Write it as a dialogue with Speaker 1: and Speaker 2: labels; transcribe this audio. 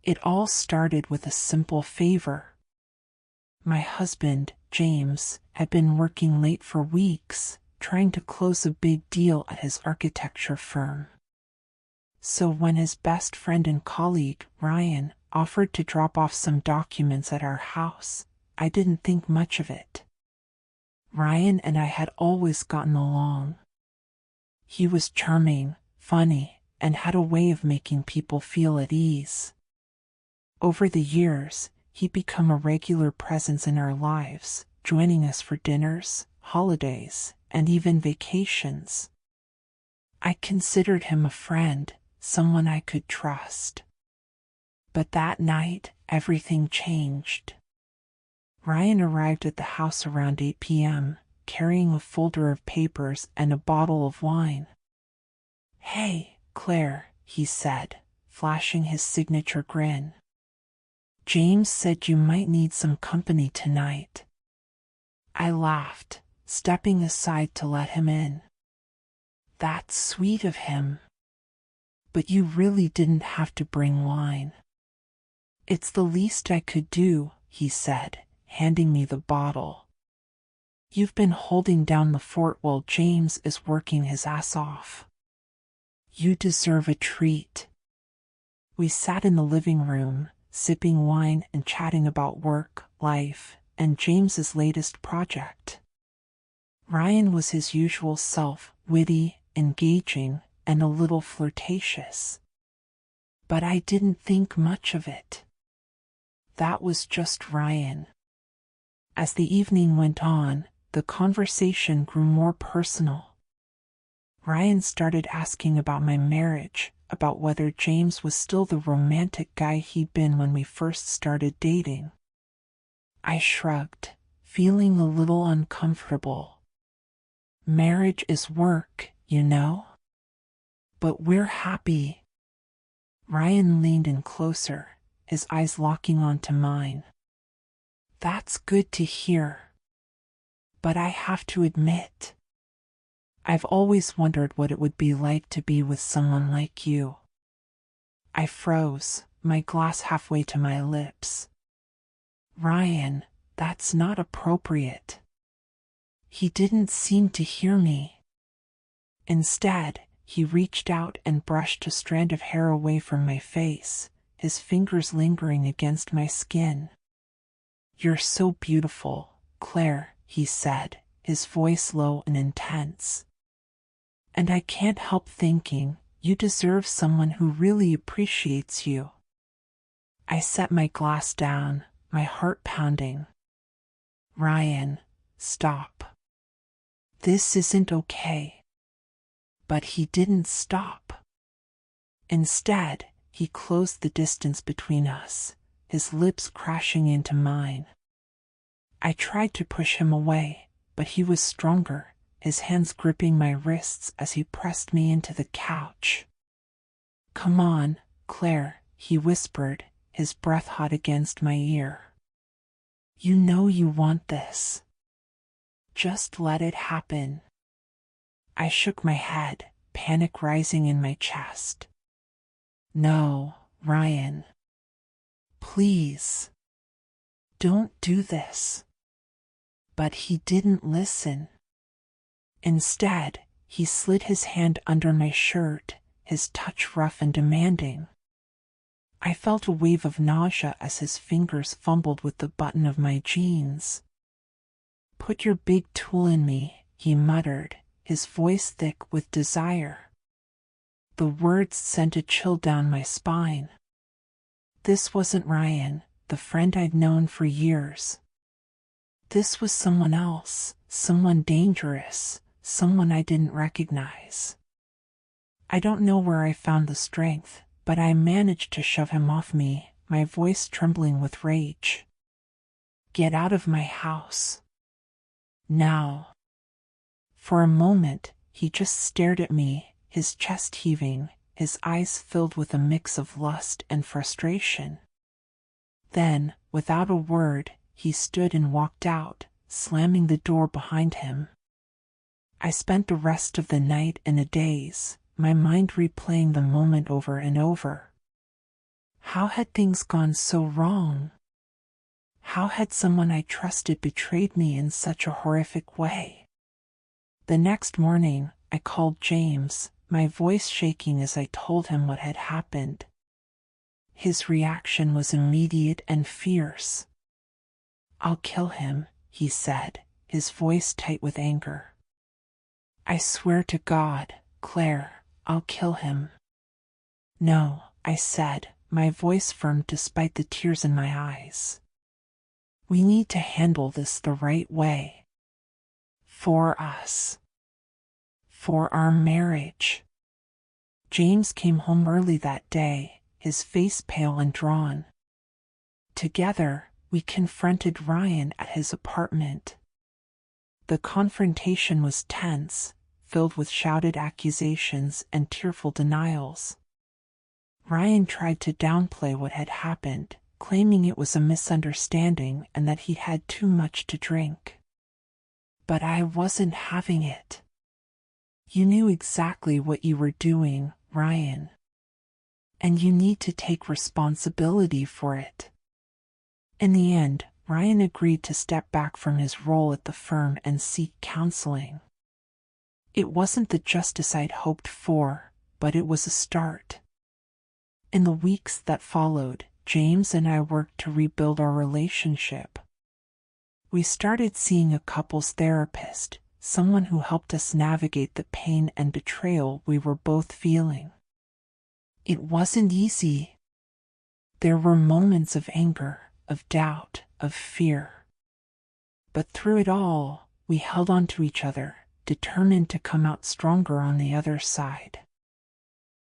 Speaker 1: It all started with a simple favor. My husband, James, had been working late for weeks, trying to close a big deal at his architecture firm. So when his best friend and colleague, Ryan, offered to drop off some documents at our house, I didn't think much of it. Ryan and I had always gotten along. He was charming, funny, and had a way of making people feel at ease. Over the years, he'd become a regular presence in our lives, joining us for dinners, holidays, and even vacations. I considered him a friend, someone I could trust. But that night, everything changed. Ryan arrived at the house around 8 p.m., carrying a folder of papers and a bottle of wine. "Hey, Claire," he said, flashing his signature grin. "James said you might need some company tonight." I laughed, stepping aside to let him in. "That's sweet of him. But you really didn't have to bring wine." "It's the least I could do," he said, handing me the bottle. "You've been holding down the fort while James is working his ass off. You deserve a treat." We sat in the living room, sipping wine and chatting about work, life, and James's latest project. Ryan was his usual self, witty, engaging, and a little flirtatious. But I didn't think much of it. That was just Ryan. As the evening went on, the conversation grew more personal. Ryan started asking about my marriage, about whether James was still the romantic guy he'd been when we first started dating. I shrugged, feeling a little uncomfortable. "Marriage is work, you know? But we're happy." Ryan leaned in closer, his eyes locking onto mine. "That's good to hear. But I have to admit, I've always wondered what it would be like to be with someone like you." I froze, my glass halfway to my lips. "Ryan, that's not appropriate." He didn't seem to hear me. Instead, he reached out and brushed a strand of hair away from my face, his fingers lingering against my skin. "You're so beautiful, Claire," he said, his voice low and intense. "And I can't help thinking, you deserve someone who really appreciates you." I set my glass down, my heart pounding. "Ryan, stop. This isn't okay." But he didn't stop. Instead, he closed the distance between us, his lips crashing into mine. I tried to push him away, but he was stronger, his hands gripping my wrists as he pressed me into the couch. "Come on, Claire," he whispered, his breath hot against my ear. "You know you want this. Just let it happen." I shook my head, panic rising in my chest. "No, Ryan. Please. Don't do this." But he didn't listen. Instead, he slid his hand under my shirt, his touch rough and demanding. I felt a wave of nausea as his fingers fumbled with the button of my jeans. "Put your big tool in me," he muttered, his voice thick with desire. The words sent a chill down my spine. This wasn't Ryan, the friend I'd known for years. This was someone else, someone dangerous, someone I didn't recognize. I don't know where I found the strength, but I managed to shove him off me, my voice trembling with rage. "Get out of my house. Now." For a moment, he just stared at me, his chest heaving, his eyes filled with a mix of lust and frustration. Then, without a word, he stood and walked out, slamming the door behind him. I spent the rest of the night in a daze, my mind replaying the moment over and over. How had things gone so wrong? How had someone I trusted betrayed me in such a horrific way? The next morning, I called James, my voice shaking as I told him what had happened. His reaction was immediate and fierce. "I'll kill him," he said, his voice tight with anger. "I swear to God, Claire, I'll kill him." "No," I said, my voice firm despite the tears in my eyes. "We need to handle this the right way. For us. For our marriage." James came home early that day, his face pale and drawn. Together, we confronted Ryan at his apartment. The confrontation was tense, filled with shouted accusations and tearful denials. Ryan tried to downplay what had happened, claiming it was a misunderstanding and that he'd had too much to drink. But I wasn't having it. "You knew exactly what you were doing, Ryan. And you need to take responsibility for it." In the end, Ryan agreed to step back from his role at the firm and seek counseling. It wasn't the justice I'd hoped for, but it was a start. In the weeks that followed, James and I worked to rebuild our relationship. We started seeing a couples therapist, someone who helped us navigate the pain and betrayal we were both feeling. It wasn't easy. There were moments of anger, of doubt, of fear. But through it all, we held on to each other, determined to come out stronger on the other side.